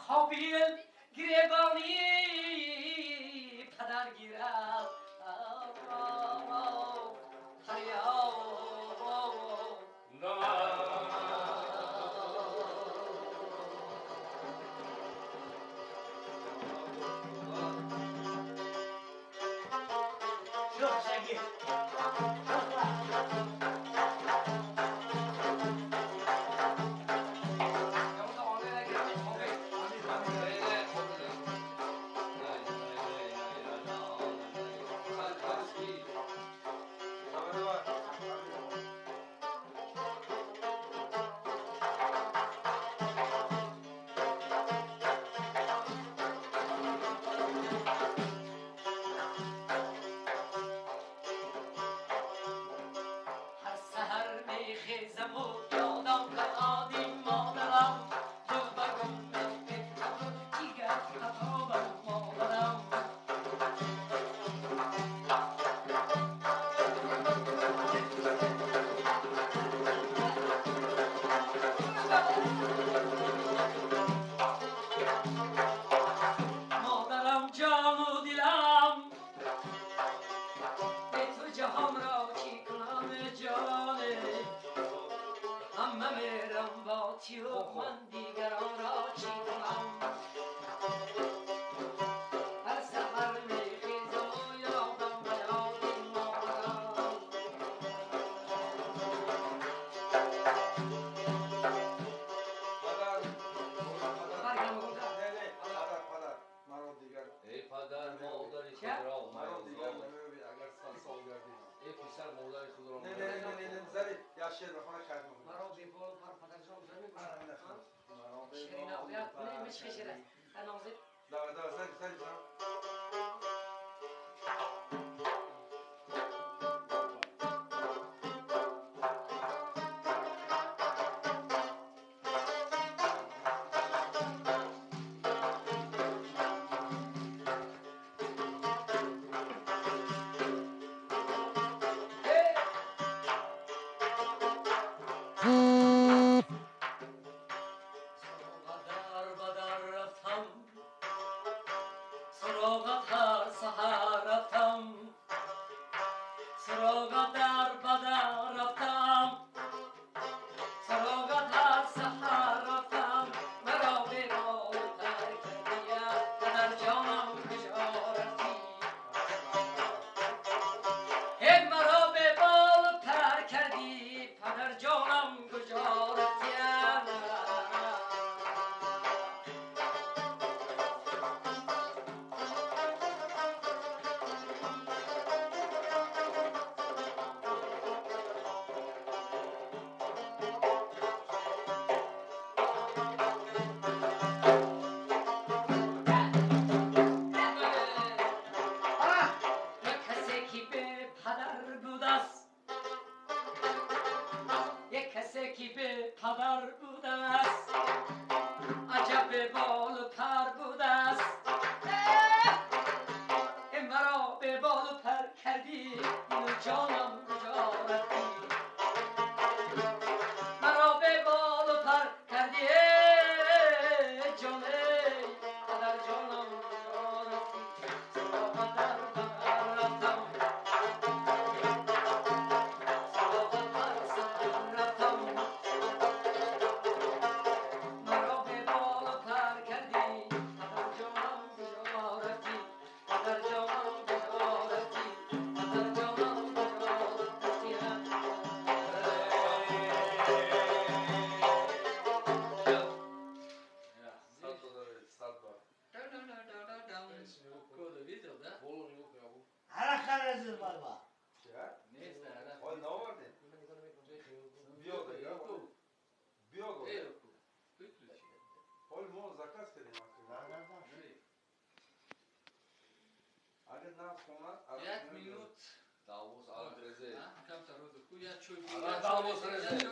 حابیل گریبانی پدر گیرد مادرم جان و دلم به تو جهان را چی کنم جانه همه میرم با تو من دیگران را چی کنم هر سحر میخیزم و یادم به یاد مادرم ای پدر مادری خود را مرا دیگر نمی‌بینی اگر سال گردی ای پسر مادری خود را نه زری یا شیر بخونه خیر می‌کنه مرا بیبال پر پدر جان نمی‌گوشم مرا شیرین آویت کنه مشک شیره نازی دا زری سراغت هر سحر رفتم سراغت در بدر رفتم سراغت هر سحر رفتم مرا به راه ترک کردی پدر جانم کجا رفتی ای مرا به بال پر کردی پدر جانم کجا رفتی یک کسی که به پدر بوده است عجب به بال و پر بوده است این مرا به بال و پر کردی اینو جانم کجا رفتی مرا به بال و پر کردی جانه پدر جانم کجا رفتی سراغ در بدر رفتم یک minut davos algreze کم تا روز خویا چوی davos reze